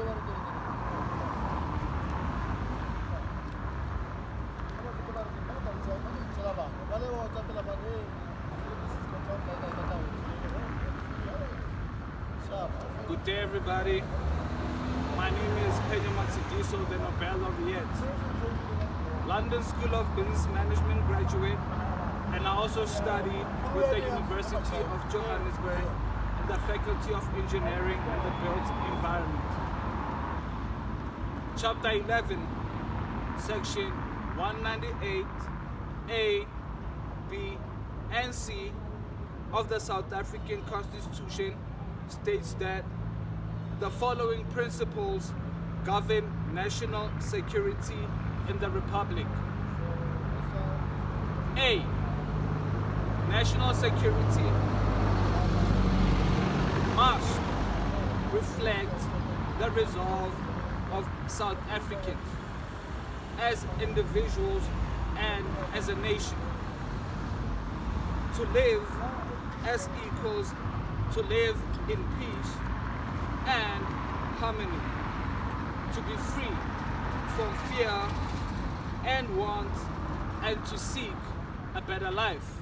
Good day, everybody. My name is Peña the Nobel laureate, London School of Business Management graduate, and I also study with the University of Johannesburg in the Faculty of Engineering and the Built Environment. Chapter 11, Section 198 A, B, and C of the South African Constitution states that the following principles govern national security in the Republic. A. National security must reflect the resolve of South Africans as individuals and as a nation to live as equals, to live in peace and harmony, to be free from fear and want, and to seek a better life.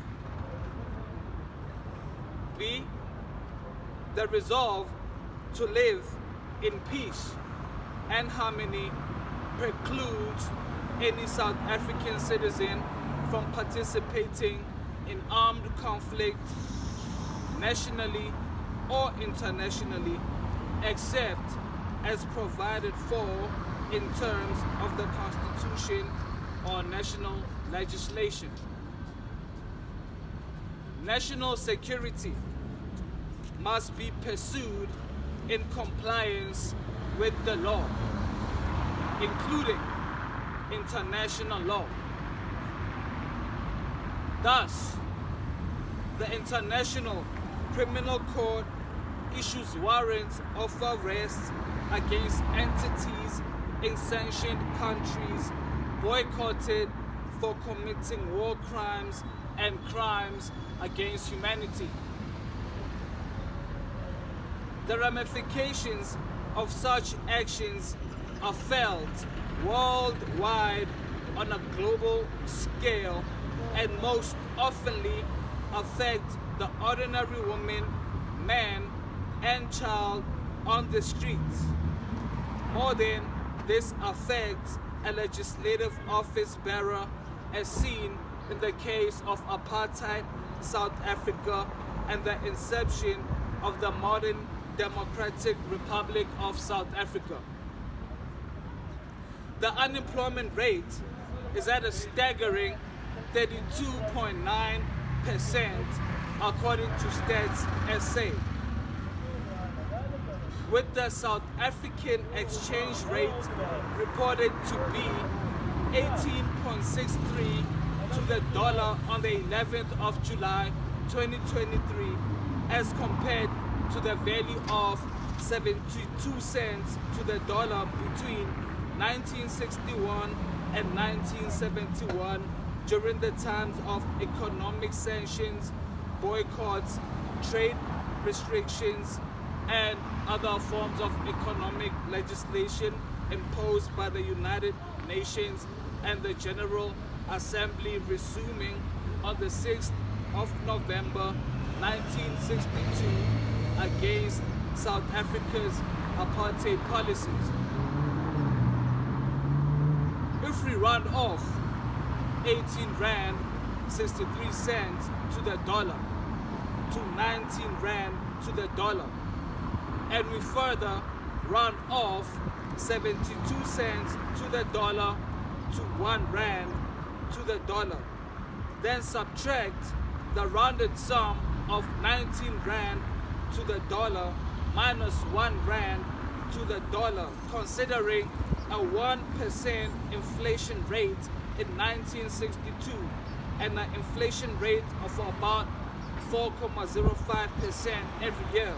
B. The resolve to live in peace and harmony precludes any South African citizen from participating in armed conflict nationally or internationally, except as provided for in terms of the Constitution or national legislation. National security must be pursued in compliance with the law, including international law. Thus, the International Criminal Court issues warrants of arrest against entities in sanctioned countries boycotted for committing war crimes and crimes against humanity. The ramifications of such actions are felt worldwide on a global scale and most oftenly affect the ordinary woman, man, and child on the streets. More than this affects a legislative office bearer, as seen in the case of Apartheid, South Africa, and the inception of the modern Democratic Republic of South Africa. The unemployment rate is at a staggering 32.9% according to Stats SA, with the South African exchange rate reported to be 18.63 to the dollar on the 11th of July 2023 as compared to the value of 72 cents to the dollar between 1961 and 1971 during the times of economic sanctions, boycotts, trade restrictions, and other forms of economic legislation imposed by the United Nations and the General Assembly, resuming on the 6th of November 1962 against South Africa's apartheid policies. If we round off 18 Rand 63 cents to the dollar to 19 Rand to the dollar, and we further round off 72 cents to the dollar to 1 Rand to the dollar, then subtract the rounded sum of 19 Rand to the dollar minus 1 Rand to the dollar, considering a 1% inflation rate in 1962 and an inflation rate of about 4.05% every year.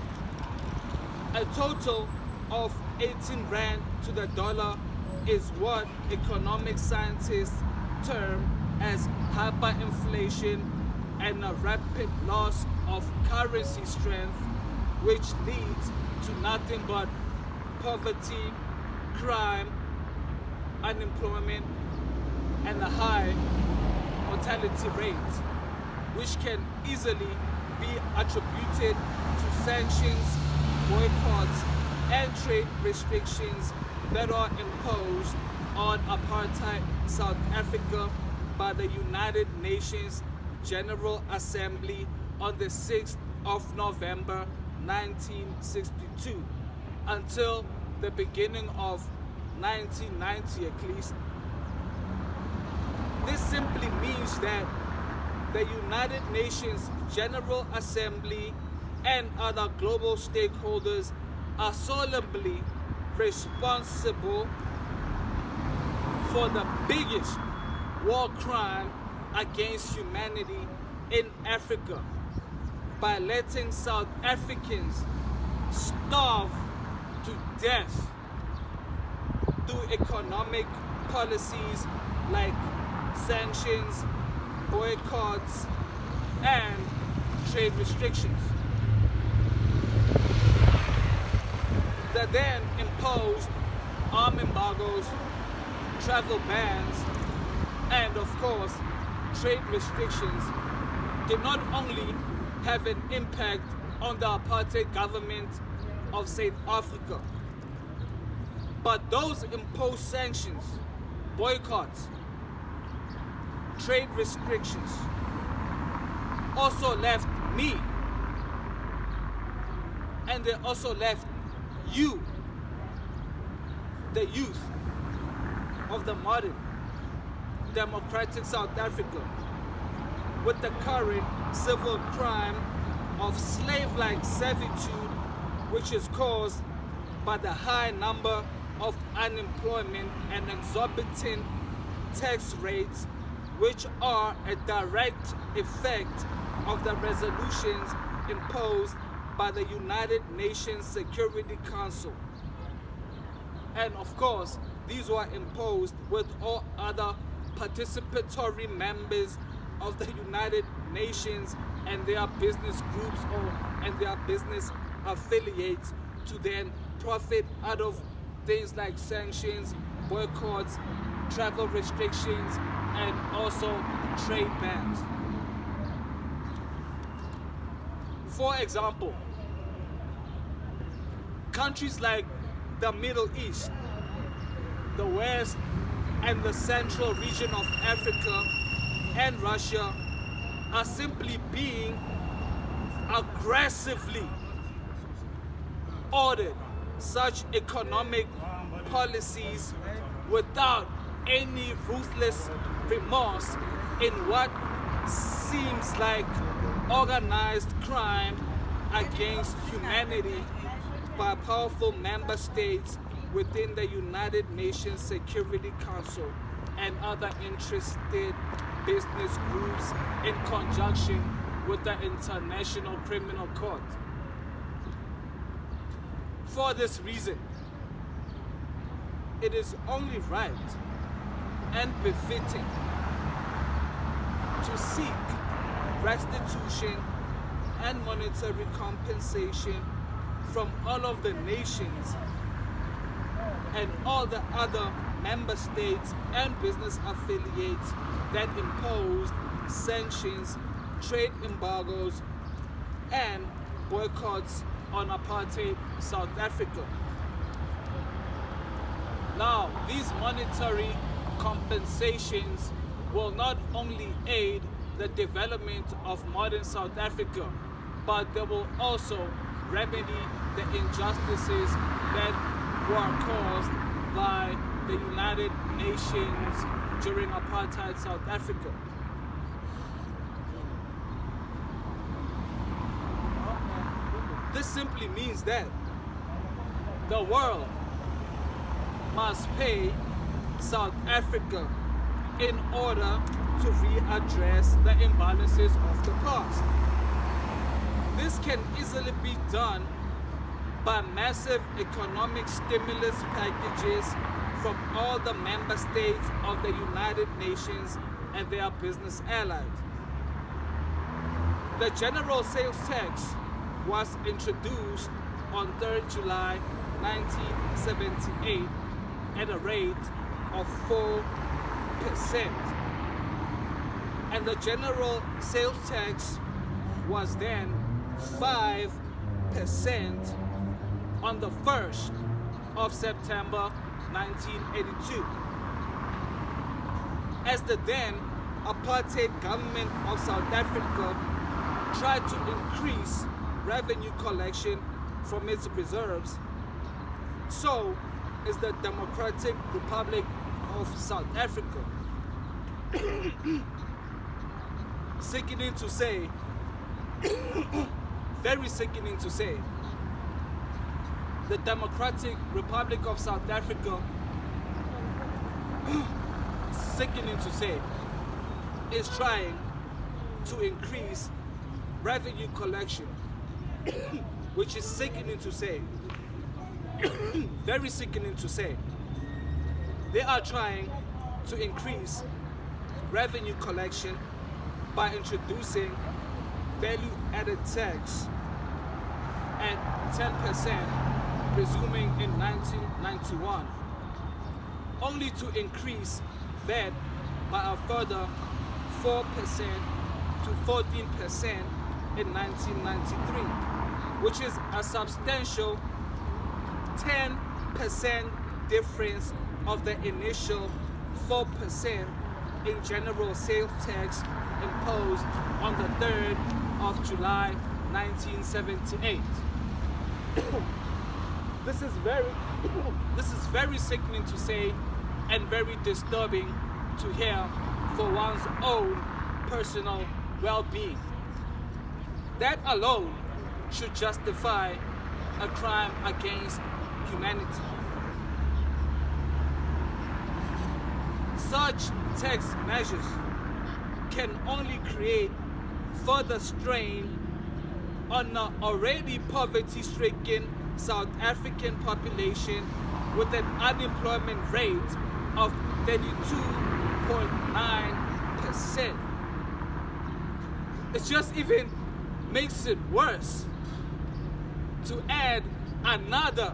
A total of 18 Rand to the dollar is what economic scientists term as hyperinflation and a rapid loss of currency strength, which leads to nothing but poverty, crime, unemployment, and a high mortality rate, which can easily be attributed to sanctions, boycotts, and trade restrictions that are imposed on apartheid South Africa by the United Nations General Assembly on the 6th of November 1962 until the beginning of 1990 at least. This simply means that the United Nations General Assembly and other global stakeholders are solemnly responsible for the biggest war crime against humanity in Africa by letting South Africans starve to death through economic policies like sanctions, boycotts, and trade restrictions. The then imposed arm embargoes, travel bans, and of course trade restrictions did not only have an impact on the apartheid government of South Africa, but those imposed sanctions, boycotts, trade restrictions also left me, and they also left you, the youth of the modern democratic South Africa, with the current civil crime of slave-like servitude, which is caused by the high number of unemployment and exorbitant tax rates, which are a direct effect of the resolutions imposed by the United Nations Security Council. And of course, these were imposed with all other participatory members of the United Nations and their business groups and their business affiliates to then profit out of things like sanctions, boycotts, travel restrictions, and also trade bans. For example, countries like the Middle East, the West and the Central region of Africa, and Russia are simply being aggressively ordered such economic policies without any ruthless remorse in what seems like organized crime against humanity by powerful member states within the United Nations Security Council and other interested business groups in conjunction with the International Criminal Court. For this reason, it is only right and befitting to seek restitution and monetary compensation from all of the nations and all the other member states and business affiliates that imposed sanctions, trade embargoes, and boycotts on apartheid South Africa. Now, these monetary compensations will not only aid the development of modern South Africa, but they will also remedy the injustices that were caused by the United Nations during apartheid South Africa. This simply means that the world must pay South Africa in order to readdress the imbalances of the past. This can easily be done by massive economic stimulus packages from all the member states of the United Nations and their business allies. The general sales tax was introduced on 3rd July 1978 at a rate of 4%. And the general sales tax was then 5% on the 1st of September 1982. As the then apartheid government of South Africa tried to increase revenue collection from its reserves, so is the Democratic Republic of South Africa. Sickening to say, very sickening to say, the Democratic Republic of South Africa, sickening to say, is trying to increase revenue collection, which is sickening to say, very sickening to say. They are trying to increase revenue collection by introducing value-added tax at 10%, presuming in 1991, only to increase VAT by a further 4% to 14% in 1993, which is a substantial 10% difference of the initial 4% in general sales tax imposed on the 3rd of July 1978. This is very sickening to say and very disturbing to hear for one's own personal well-being. That alone should justify a crime against humanity. Such tax measures can only create further strain on the already poverty-stricken South African population with an unemployment rate of 32.9%. It just even makes it worse to add another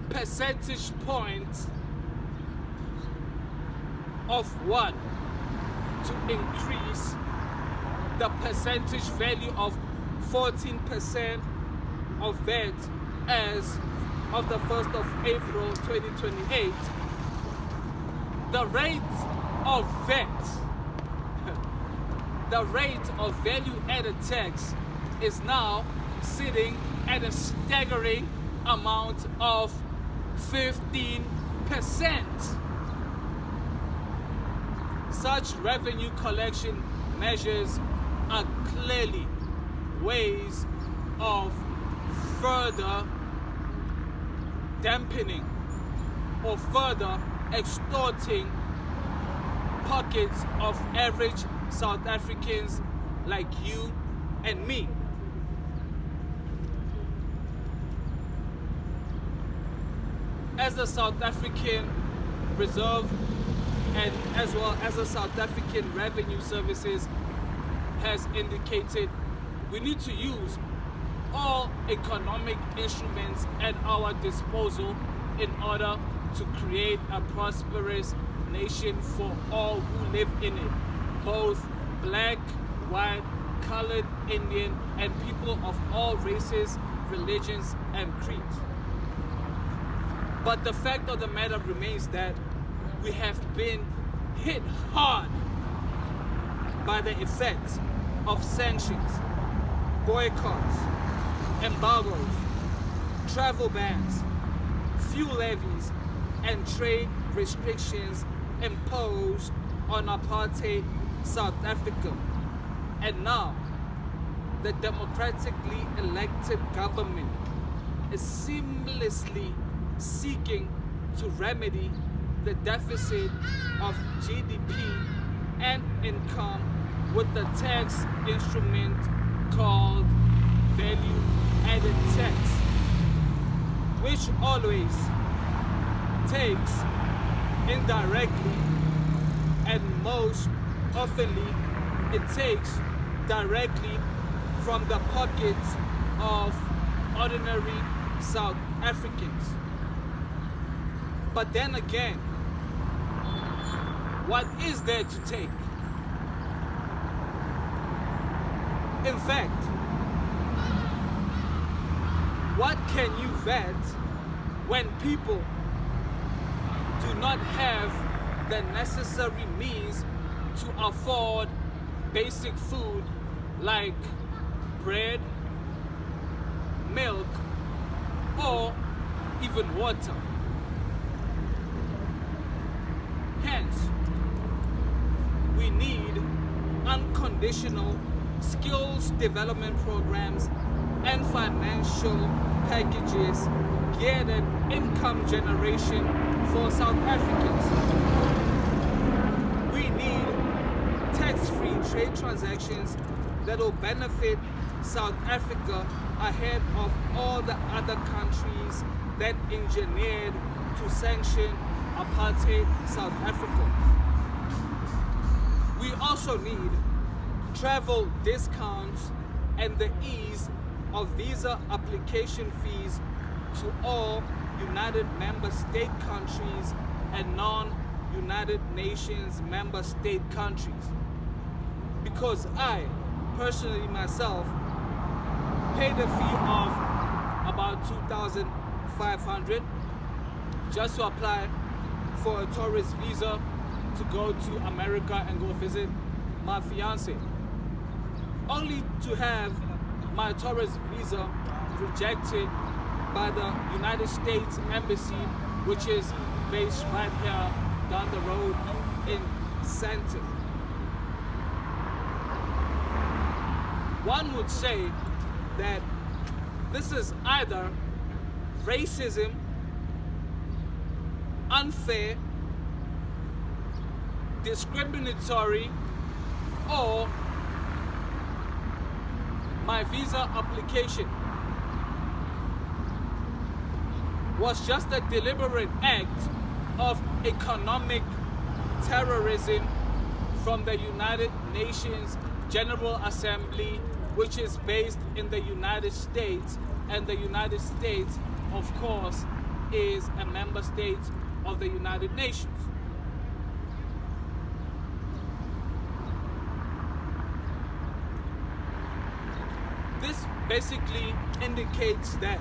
percentage point of what? To increase the percentage value of 14% of VAT as of the 1st of April 2028. The rate of VAT, the rate of value-added tax is now sitting at a staggering amount of 15%. Such revenue collection measures are clearly ways of further dampening or further extorting pockets of average South Africans like you and me. As the South African Reserve and as well as the South African Revenue Services has indicated, we need to use all economic instruments at our disposal in order to create a prosperous nation for all who live in it, both black, white, colored, Indian, and people of all races, religions, and creeds. But the fact of the matter remains that we have been hit hard by the effects of sanctions, boycotts, embargoes, travel bans, fuel levies, and trade restrictions imposed on apartheid South Africa. And now, the democratically elected government is seamlessly seeking to remedy the deficit of GDP and income with the tax instrument called value-added tax, which always takes indirectly and most oftenly it takes directly from the pockets of ordinary South Africans. But then again, what is there to take? In fact, what can you vet when people do not have the necessary means to afford basic food like bread, milk, or even water? Hence, we need unconditional skills development programs and financial packages geared at income generation for South Africans. We need tax-free trade transactions that will benefit South Africa ahead of all the other countries that engineered to sanction apartheid South Africa. We also need travel discounts and the ease of visa application fees to all United Member State countries and non-United Nations Member State countries. Because I, personally myself, paid a fee of about $2,500 just to apply for a tourist visa to go to America and go visit my fiance, only to have my tourist visa rejected by the United States Embassy, which is based right here down the road in Sanctions. One would say that this is either racism, unfair, discriminatory, or my visa application was just a deliberate act of economic terrorism from the United Nations General Assembly, which is based in the United States, and the United States, of course, is a member state of the United Nations. This basically indicates that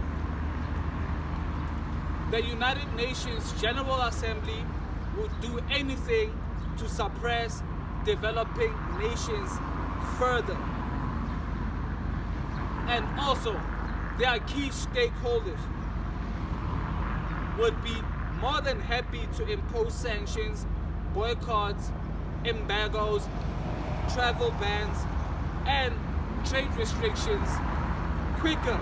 the United Nations General Assembly would do anything to suppress developing nations further. And also, their key stakeholders would be more than happy to impose sanctions, boycotts, embargoes, travel bans, and trade restrictions quicker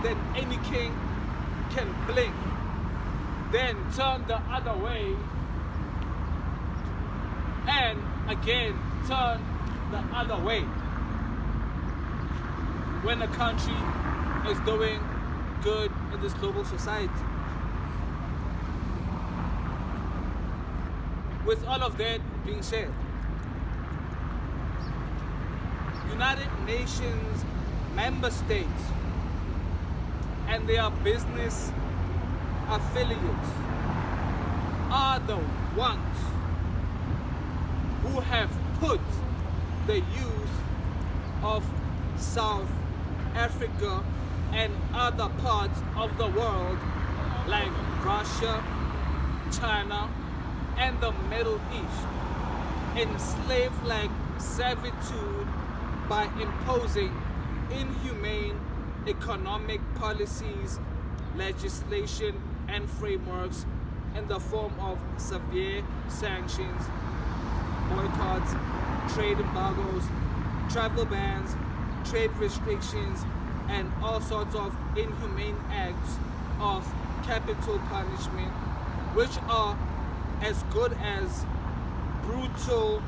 than any king can blink, then turn the other way and again turn the other way when a country is doing good in this global society. With all of that being said, United Nations member states and their business affiliates are the ones who have put the youth of South Africa and other parts of the world like Russia, China, and the Middle East in slave-like servitude by imposing inhumane economic policies, legislation, and frameworks in the form of severe sanctions, boycotts, trade embargoes, travel bans, trade restrictions, and all sorts of inhumane acts of capital punishment, which are as good as brutal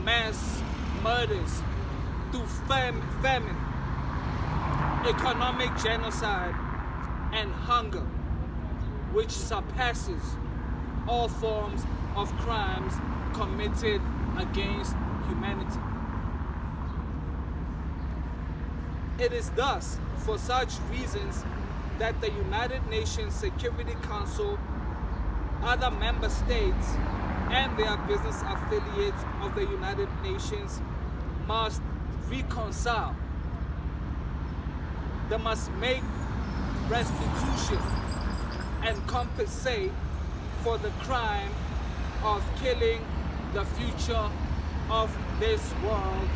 mass murders through famine, economic genocide, and hunger, which surpasses all forms of crimes committed against humanity. It is thus, for such reasons, that the United Nations Security Council, other member states, and their business affiliates of the United Nations must reconcile. They must make restitution and compensate for the crime of killing the future of this world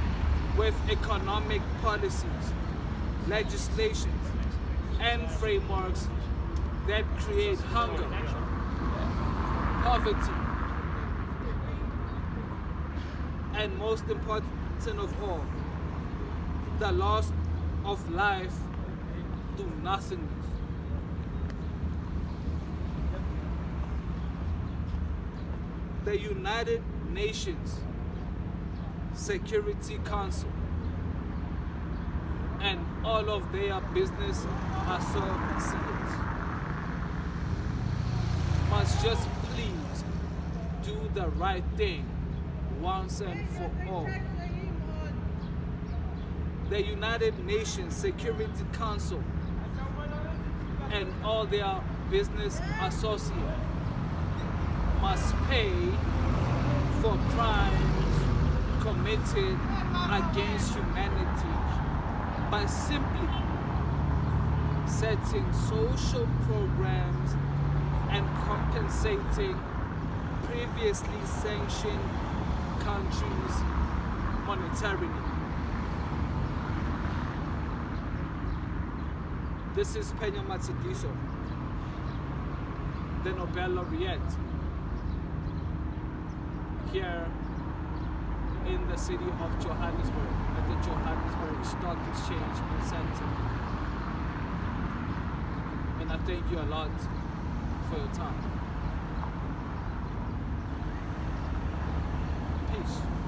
with economic policies, legislations, and frameworks that create hunger, poverty, and most important of all, the loss of life to nothingness. The United Nations Security Council and all of their business associates must just please do the right thing once and for all. The United Nations Security Council and all their business associates must pay for crimes committed against humanity by simply setting social programs and compensating previously sanctioned countries monetarily. This is Penya Matsidiso, the Nobel laureate, here in the city of Johannesburg, at the Johannesburg Stock Exchange Center. And I thank you a lot for your time. Peace.